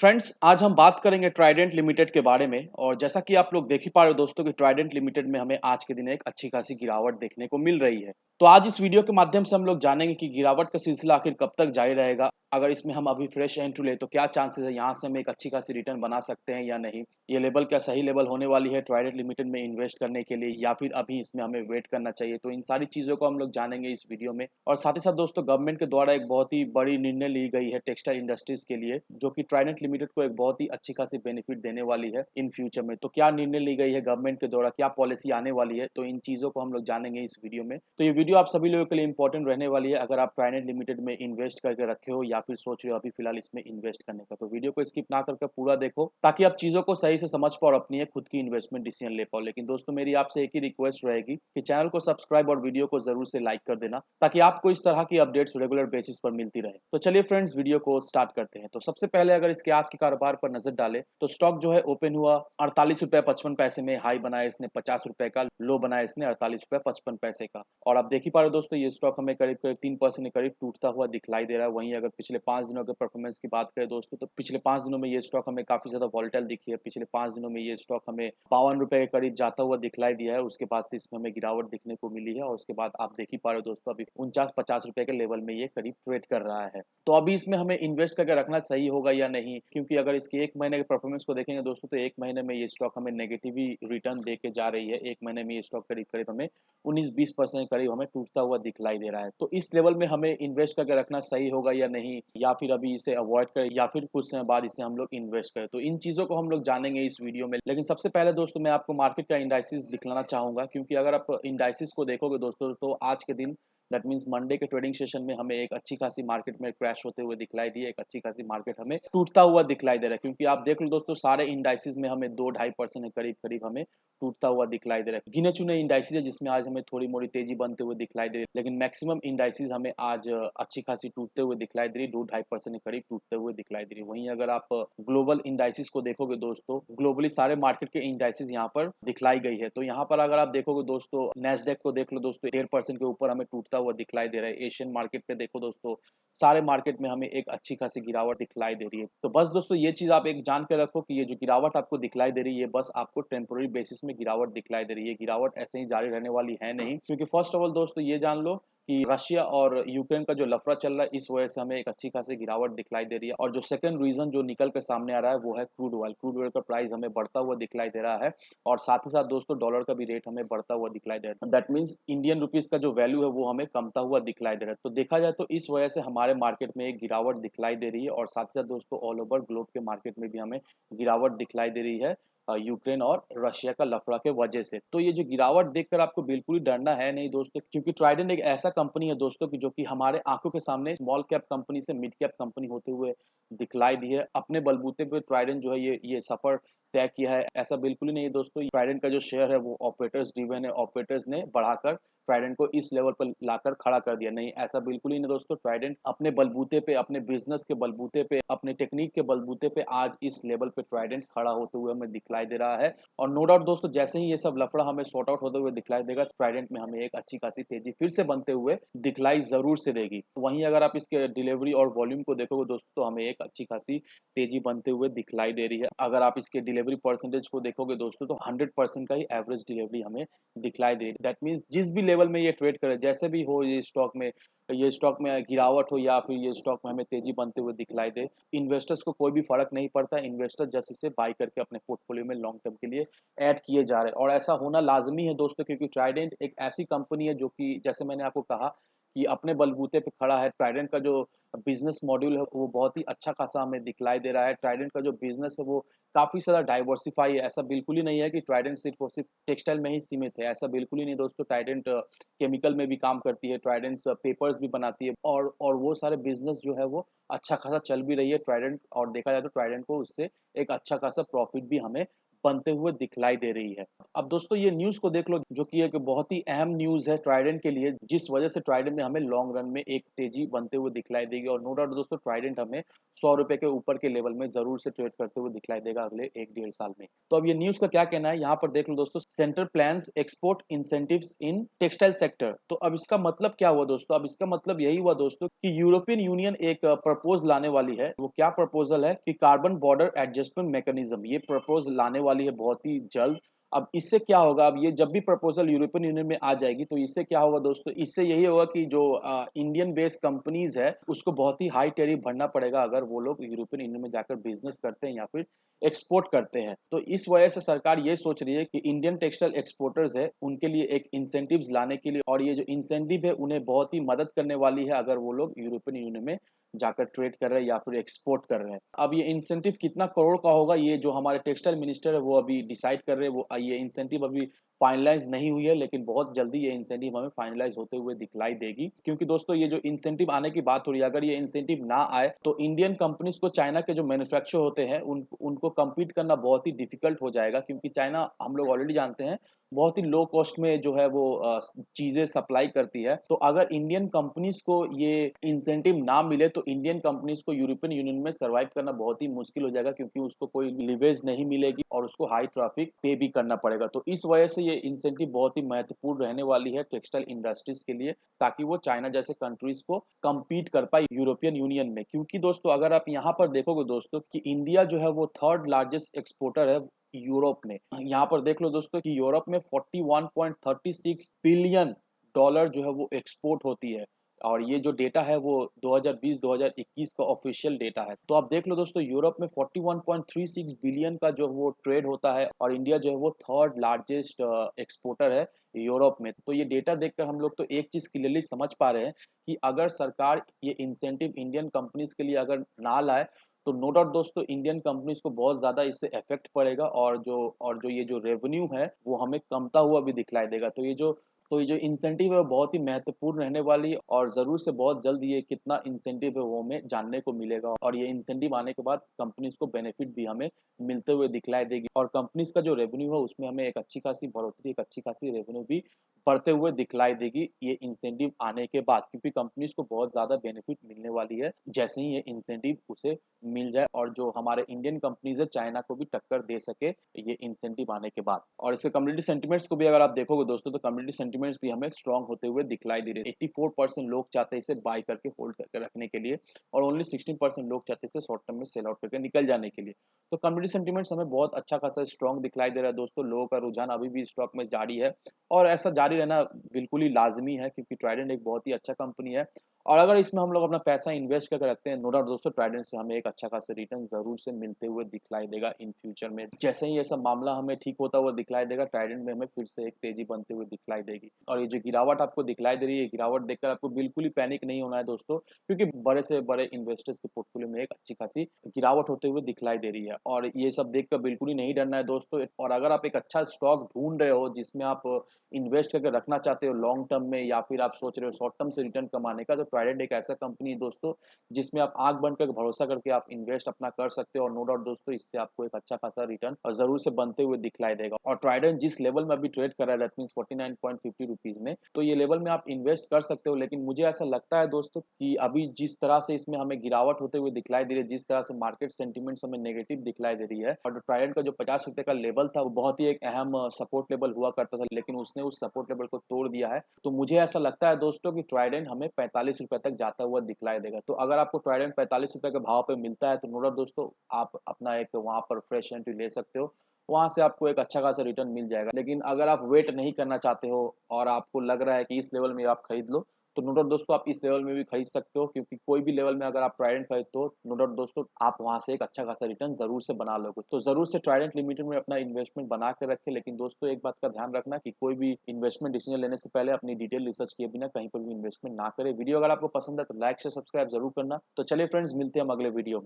Friends, आज हम बात करेंगे ट्राइडेंट लिमिटेड के बारे में। और जैसा कि आप लोग देख ही पा रहे हो दोस्तों कि ट्राइडेंट लिमिटेड में हमें आज के दिन एक अच्छी खासी गिरावट देखने को मिल रही है। तो आज इस वीडियो के माध्यम से हम लोग जानेंगे कि गिरावट का सिलसिला आखिर कब तक जारी रहेगा। अगर इसमें हम अभी फ्रेश एंट्री ले तो क्या चांसेस है यहाँ से हम एक अच्छी खासी रिटर्न बना सकते हैं या नहीं। ये लेवल क्या सही लेवल होने वाली है ट्राइडेंट लिमिटेड में इन्वेस्ट करने के लिए, या फिर अभी इसमें हमें वेट करना चाहिए। तो इन सारी चीजों को हम लोग जानेंगे इस वीडियो में। और साथ ही साथ दोस्तों, गवर्नमेंट के द्वारा एक बहुत ही बड़ी निर्णय ली गई है टेक्सटाइल इंडस्ट्रीज के लिए, जो कि ट्राइडेंट लिमिटेड को एक बहुत ही अच्छी खासी बेनिफिट देने वाली है इन फ्यूचर में। तो क्या निर्णय ली गई है गवर्नमेंट के द्वारा, क्या पॉलिसी आने वाली है, तो इन चीजों को हम लोग जानेंगे इस वीडियो में। तो ये वीडियो आप सभी लोगों के लिए इंपॉर्टेंट रहने वाली है अगर आप ट्राइडेंट लिमिटेड में इन्वेस्ट करके रखे हो या फिर सोच रहे हो अभी फिलहाल इसमें इन्वेस्ट करने का। तो वीडियो को स्किप ना करके पूरा देखो ताकि आप चीजों को सही से समझ पाओ और अपनी एक खुद की इन्वेस्टमेंट डिसीजन ले पाओ। लेकिन दोस्तों, मेरी आपसे एक ही रिक्वेस्ट रहेगी कि चैनल को सब्सक्राइब और वीडियो को जरूर से लाइक कर देना ताकि आपको इस तरह की अपडेट्स रेगुलर बेसिस पर मिलती रहे। तो चलिए फ्रेंड्स, वीडियो को स्टार्ट करते हैं। तो सबसे पहले अगर इसके आज के कारोबार पर नजर डालें तो स्टॉक जो है ओपन हुआ 48 रुपए 55 पैसे में, हाई बनाया इसने 50 रुपए का, लो बनाया इसने 48 रुपए 55 पैसे का। और आप देख ही पा रहे हो दोस्तों, ये स्टॉक हमें करीब करीब 3% के करीब टूटता हुआ दिखलाई दे रहा है। वहीं अगर पिछले 5 दिनों के परफॉर्मेंस की बात करें दोस्तों, तो पिछले 5 दिनों में ये स्टॉक हमें काफी ज्यादा वॉलेटाइल दिखी है। पिछले 5 दिनों में ये स्टॉक हमें 52 रुपए के करीब जाता हुआ दिखलाई दिया है। उसके बाद से इसमें हमें गिरावट दिखने को मिली है और उसके बाद आप देख ही पा रहे हो दोस्तों, अभी 49-50 रुपए के लेवल में ये करीब ट्रेड कर रहा है। तो अभी इसमें हमें इन्वेस्ट करके रखना सही होगा या नहीं, क्योंकि अगर इसके एक महीने के परफॉर्मेंस को देखेंगे दोस्तों, तो एक महीने में ये स्टॉक हमें नेगेटिव ही रिटर्न दे के जा रही है। एक महीने में ये स्टॉक करीब करीब हमें 19-20% करीब हमें टूटता हुआ दिखलाई दे रहा है। तो इस लेवल में हमें इन्वेस्ट करके रखना सही होगा या नहीं, या फिर अभी इसे अवॉइड करें या फिर कुछ समय बाद इसे हम लोग इन्वेस्ट करें, तो इन चीजों को हम लोग जानेंगे इस वीडियो में। लेकिन सबसे पहले दोस्तों, मैं आपको मार्केट का इंडाइसिस दिखलाना चाहूंगा, क्योंकि अगर आप इंडाइसिस को देखोगे दोस्तों, तो आज के दिन दैट मीन्स मंडे के ट्रेडिंग सेशन में हमें एक अच्छी खासी मार्केट में क्रैश होते हुए दिखलाई दी है। एक अच्छी खासी मार्केट हमें टूटता हुआ दिखलाई दे रहा है, क्योंकि आप देख लो दोस्तों, सारे इंडाइसिस में हमें 2-2.5% के करीब करीब हमें टूटता हुआ दिखलाई दे रहा है। गिने चुने इंडाइसिस है जिसमें आज हमें थोड़ी मोड़ी तेजी बनते हुए दिखलाई दे रही है, लेकिन मैक्सिमम इंडाइसिस हमें आज अच्छी खासी टूटते हुए दिखलाई दे रही है। 2-2.5% के करीब टूटते हुए दिखलाई दे रही है। वहीं अगर आप ग्लोबल इंडाइसिस को देखोगे दोस्तों, ग्लोबली सारे मार्केट के इंडाइसिस यहाँ पर दिखलाई गई है। तो यहाँ पर अगर आप देखोगे दोस्तों, नेस्डेक को देख लो दोस्तों, 1.5% के ऊपर हमें टूटता हुआ दिखलाई दे रहा है। एशियन मार्केट पे देखो दोस्तों, सारे मार्केट में हमें एक अच्छी खासी गिरावट दिखलाई दे रही है। तो बस दोस्तों, ये चीज आप एक जान के रखो कि ये जो गिरावट आपको दिखलाई दे रही है, बस आपको टेम्पोररी बेसिस में गिरावट दिखलाई दे रही है। गिरावट ऐसे ही जारी रहने वाली है नहीं, क्योंकि फर्स्ट ऑफ ऑल दोस्तों ये जान लो कि रशिया और यूक्रेन का जो लफड़ा चल रहा है, इस वजह से हमें एक अच्छी खासी गिरावट दिखलाई दे रही है। और जो सेकंड रीजन जो निकल कर सामने आ रहा है वो है क्रूड ऑयल। क्रूड ऑयल का प्राइस हमें बढ़ता हुआ दिखलाई दे रहा है और साथ ही साथ दोस्तों डॉलर का भी रेट हमें बढ़ता हुआ दिखलाई दे रहा है। दैट मीन्स इंडियन रुपीज का जो वैल्यू है वो हमें कमता हुआ दिखलाई दे रहा है। तो देखा जाए तो इस वजह से हमारे मार्केट में एक गिरावट दिखलाई दे रही है और साथ ही साथ दोस्तों ऑल ओवर ग्लोब के मार्केट में भी हमें गिरावट दिखलाई दे रही है यूक्रेन और रशिया का लफड़ा के वजह से। तो ये जो गिरावट देखकर आपको बिल्कुल ही डरना है नहीं दोस्तों, क्योंकि ट्राइडेंट एक ऐसा कंपनी है दोस्तों की जो कि हमारे आंखों के सामने स्मॉल कैप कंपनी से मिड कैप कंपनी होते हुए दिखलाई दी है। अपने बलबूते पे ट्राइडेंट जो है ये सफर तय किया है, ऐसा बिल्कुल ही नहीं है दोस्तों। ट्राइडेंट का जो शेयर है वो ऑपरेटर्स ड्रिवन है, ऑपरेटर्स ने बढ़ाकर ट्राइडेंट को इस लेवल पर लाकर खड़ा कर दिया। नहीं, ऐसा बिल्कुल ही नहीं दोस्तों। ट्राइडेंट अपने बलबूते पे, अपने बिजनेस के बलबूते पे, अपने टेक्निक के बलबूते पे आज इस लेवल पे ट्राइडेंट खड़ा होते हुए हमें दिखलाई दे रहा है। और नो डाउट दोस्तों, जैसे ही ये सब लफड़ा हमें सॉर्ट आउट होते हुए दिखलाई देगा, ट्राइडेंट में हमें एक अच्छी खासी तेजी फिर से बनते हुए दिखलाई जरूर से देगी। वहीं अगर आप इसके डिलीवरी और वॉल्यूम को देखोगे दोस्तों, तो हमें एक अच्छी खासी तेजी बनते हुए दिखलाई दे रही है। अगर आप इसके डिलीवरी परसेंटेज को देखोगे दोस्तों, तो 100% का ही एवरेज डिलीवरी हमें दिखलाई दे रही है। दैट मीन्स जिस भी लेवल में ये ट्रेड करे, जैसे भी हो ये स्टॉक में गिरावट हो या फिर ये स्टॉक में हमें तेजी बनते हुए दिखलाई दे, इन्वेस्टर्स को कोई भी फर्क नहीं पड़ता। इन्वेस्टर जस्ट इसे बाय करके अपने पोर्टफोलियो में लॉन्ग टर्म के लिए ऐड किए जा रहे हैं और ऐसा होना लाजमी है दोस्तों, क्योंकि ट्राइडेंट एक ऐसी कंपनी है जो कि जैसे मैंने आपको कहा कि अपने बलबूते पे खड़ा है। ट्राइडेंट का जो बिजनेस मॉड्यूल है वो बहुत ही अच्छा खासा हमें दिखलाई दे रहा है। ट्राइडेंट का जो बिजनेस है वो काफी सारा डाइवर्सिफाई है। ऐसा बिल्कुल ही नहीं है कि ट्राइडेंट सिर्फ और सिर्फ टेक्सटाइल में ही सीमित है, ऐसा बिल्कुल ही नहीं दोस्तों। ट्राइडेंट केमिकल में भी काम करती है, ट्राइडेंट पेपर्स भी बनाती है और वो सारे बिजनेस जो है वो अच्छा खासा चल भी रही है ट्राइडेंट। और देखा जाए तो ट्राइडेंट को उससे एक अच्छा खासा प्रॉफिट भी हमें बनते हुए दिखलाई दे रही है। अब दोस्तों ये न्यूज़ को देख लो, जो कि एक बहुत ही अहम न्यूज़ है ट्राइडेंट के लिए, जिस वजह से ट्राइडेंट में हमें लॉन्ग रन में एक तेज़ी बनते हुए दिखलाई देगी और नो डाउट दोस्तों ट्राइडेंट हमें ₹100 के ऊपर के लेवल में ज़रूर से ट्रेड करते हुए दिखलाई देगा अगले 1 डेढ़ साल में। तो अब ये न्यूज़ का क्या कहना है, यहाँ पर देख लो दोस्तों, centre plans export incentives in textile sector. तो अब इसका मतलब क्या हुआ दोस्तों? अब इसका मतलब यही हुआ दोस्तों कि यूरोपियन यूनियन एक प्रपोज़ लाने वाली है। वो क्या प्रपोज़ल है कि कार्बन बॉर्डर एडजस्टमेंट मैकेनिज़्म, ये प्रपोज़ लाने वाली है बहुत ही जल्द। अब इससे क्या होगा, अब ये जब भी प्रपोज़ल यूरोपियन यूनियन में आ जाएगी तो इससे क्या होगा दोस्तों, इससे यही होगा कि जो इंडियन बेस्ड कंपनीज़ है, उसको बहुत ही हाई टैरिफ भरना पड़ेगा अगर वो लोग यूरोपियन यूनियन में जाकर बिज़नेस करते हैं या फिर एक्सपोर्ट करते हैं। तो इस वजह से सरकार ये सोच रही है कि इंडियन टेक्सटाइल एक्सपोर्टर्स है, उनके लिए एक इंसेंटिव्स लाने के लिए, और ये जो इंसेंटिव है उन्हें बहुत ही मदद करने वाली है अगर वो लोग यूरोपियन यूनियन में जाकर ट्रेड कर रहे हैं या फिर एक्सपोर्ट कर रहे हैं। अब ये इंसेंटिव कितना करोड़ का होगा, ये जो हमारे टेक्सटाइल मिनिस्टर है वो अभी डिसाइड कर रहे हैं। वो ये इंसेंटिव अभी फाइनलाइज नहीं हुई है, लेकिन बहुत जल्दी ये इंसेंटिव हमें फाइनलाइज होते हुए दिखलाई देगी। क्योंकि दोस्तों ये जो इंसेंटिव आने की बात हो रही है, अगर ये इंसेंटिव ना आए तो इंडियन कंपनीज को चाइना के जो मैन्युफैक्चर होते हैं उनको कम्पीट करना बहुत ही डिफिकल्ट हो जाएगा। क्योंकि चाइना, हम लोग ऑलरेडी जानते हैं, बहुत ही लो कॉस्ट में जो है वो चीजें सप्लाई करती है। तो अगर इंडियन कंपनीज को ये इंसेंटिव ना मिले तो इंडियन कंपनीज को यूरोपियन यूनियन में सर्वाइव करना बहुत ही मुश्किल हो जाएगा, क्योंकि उसको कोई लिवरेज नहीं मिलेगी और उसको हाई ट्रैफिक पे भी करना पड़ेगा। तो इस वजह से ये इंसेंटिव बहुत ही महत्वपूर्ण रहने वाली है टेक्सटाइल इंडस्ट्रीज के लिए, ताकि वो चाइना जैसे कंट्रीज को compete कर पाए यूरोपियन यूनियन में। क्योंकि दोस्तों अगर आप यहाँ पर देखोगे दोस्तों कि इंडिया जो है वो थर्ड लार्जेस्ट एक्सपोर्टर है यूरोप में। यहाँ पर देख लो दोस्तों कि यूरोप में 41.36 बिलियन डॉलर जो है वो एक्सपोर्ट होती है, और ये जो डेटा है वो 2020-2021 का ऑफिशियल डेटा है। तो आप देख लो दोस्तों, यूरोप में 41.36 बिलियन का जो वो ट्रेड होता है, और इंडिया जो है वो थर्ड लार्जेस्ट एक्सपोर्टर है यूरोप में। तो ये डेटा देखकर हम लोग तो एक चीज क्लियरली समझ पा रहे हैं कि अगर सरकार ये इंसेंटिव इंडियन कंपनीज के लिए अगर ना लाए तो नो डाउट दोस्तों इंडियन कंपनीज को बहुत ज़्यादा इससे इफ़ेक्ट पड़ेगा, और जो ये जो रेवेन्यू है वो हमें कमता हुआ भी दिखलाई देगा। तो ये जो इंसेंटिव है वो बहुत ही महत्वपूर्ण रहने वाली है, और ज़रूर से बहुत जल्द ये कितना इंसेंटिव है वो हमें जानने को मिलेगा, और ये इंसेंटिव आने के बाद कंपनीज को बेनिफिट भी हमें मिलते हुए दिखलाई देगी, और कंपनीज का जो रेवेन्यू है उसमें हमें एक अच्छी खासी बढ़ोतरी, एक अच्छी खासी रेवेन्यू भी बढ़ते हुए दिखलाई देगी ये इंसेंटिव आने के बाद। क्योंकि कंपनीज को बहुत ज़्यादा बेनिफिट मिलने वाली है जैसे ही ये इंसेंटिव उसे मिल जाए, और जो हमारे इंडियन कंपनीज है चाइना को भी टक्कर दे सके ये इंसेंटिव आने के बाद। और इसके कम्युनिटी सेंटिमेंट्स को भी अगर आप देखोगे दोस्तों तो कम्युनिटी सेंटिमेंट्स भी हमें स्ट्रांग होते हुए दिखलाई दे रहे हैं। 84% लोग चाहते हैं इसे बाय करके होल्ड करके रखने के लिए, और ओनली 16% लोग चाहते हैं इसे शॉर्ट टर्म में सेल आउट करके निकल जाने के लिए। तो कम्युनिटी सेंटिमेंट्स हमें बहुत अच्छा खासा स्ट्रांग दिखलाई दे रहा है दोस्तों। लोगों का रुझान अभी भी स्टॉक में जारी है, और ऐसा जारी रहना बिल्कुल ही लाजमी है, क्योंकि ट्राइडेंट एक बहुत ही अच्छा कंपनी है। और अगर इसमें हम लोग अपना पैसा इन्वेस्ट करके रखते हैं, नो डाउट दोस्तों ट्राइडेंट से हमें एक अच्छा खासा रिटर्न ज़रूर से मिलते हुए दिखलाई देगा इन फ्यूचर में। जैसे ही ये सब मामला हमें ठीक होता हुआ दिखलाई देगा, ट्राइडेंट में हमें फिर से एक तेज़ी बनते हुए दिखलाई देगी। और ये जो गिरावट आपको दिखलाई दे रही है, गिरावट देखकर आपको बिल्कुल ही पैनिक नहीं होना है दोस्तों, क्योंकि बड़े से बड़े इन्वेस्टर्स के पोर्टफोलियो में एक अच्छी खासी गिरावट होते हुए दिखलाई दे रही है। और ये सब देखकर बिल्कुल ही नहीं डरना है दोस्तों। और अगर आप एक अच्छा स्टॉक ढूँढ रहे हो जिसमें आप इन्वेस्ट करके रखना चाहते हो लॉन्ग टर्म में, या फिर आप सोच रहे हो शॉर्ट टर्म से रिटर्न कमाने का, तो ट्राइडेंट एक ऐसा कंपनी है दोस्तों जिसमें आप आँख बंद करके भरोसा करके आप इन्वेस्ट अपना कर सकते हो, और नो डाउट दोस्तों इससे आपको एक अच्छा खासा रिटर्न और ज़रूर से बनते हुए दिखलाई देगा। और ट्राइडेंट जिस लेवल में अभी ट्रेड कर रहा है, दैट मीन्स 49.50 रुपीज़ में, तो ये लेवल में आप इन्वेस्ट कर सकते हो। लेकिन मुझे ऐसा लगता है दोस्तों कि अभी जिस तरह से इसमें हमें गिरावट होते हुए दिखलाई दे रही है, जिस तरह से मार्केट सेंटिमेंट्स हमें नेगेटिव दिखलाई दे रही है, और ट्राइडेंट का जो ₹50 का लेवल था वो बहुत ही एक अहम सपोर्ट लेवल हुआ करता था, लेकिन उसने उस सपोर्ट लेवल को तोड़ दिया है। तो मुझे ऐसा लगता है दोस्तों कि ट्राइडेंट हमें ₹45 तक जाता हुआ दिखलाई देगा। तो अगर आपको ट्राइडेंट ₹45 के भाव पे मिलता है तो नो डाउट दोस्तों आप अपना एक वहाँ पर फ्रेश एंट्री ले सकते हो। वहाँ से आपको एक अच्छा खासा रिटर्न मिल जाएगा। लेकिन अगर आप वेट नहीं करना चाहते हो और आपको लग रहा है कि इस लेवल में आप खरीद लो, तो नो डाउट दोस्तों आप इस लेवल में भी खरीद सकते हो, क्योंकि कोई भी लेवल में अगर आप ट्राइडेंट खरीदते हो, नो डाउट दोस्तों आप वहाँ से एक अच्छा खासा रिटर्न ज़रूर से बना लोगे। तो ज़रूर से ट्राइडेंट लिमिटेड में अपना इन्वेस्टमेंट बना के रखें। लेकिन दोस्तों एक बात का ध्यान रखना कि कोई भी इन्वेस्टमेंट डिसीजन लेने से पहले अपनी डिटेल रिसर्च किए बिना कहीं पर भी इन्वेस्टमेंट ना करें। वीडियो अगर आपको पसंद है तो लाइक से सब्सक्राइब ज़रूर करना। तो चलिए फ्रेंड्स, मिलते हैं हम अगले वीडियो में।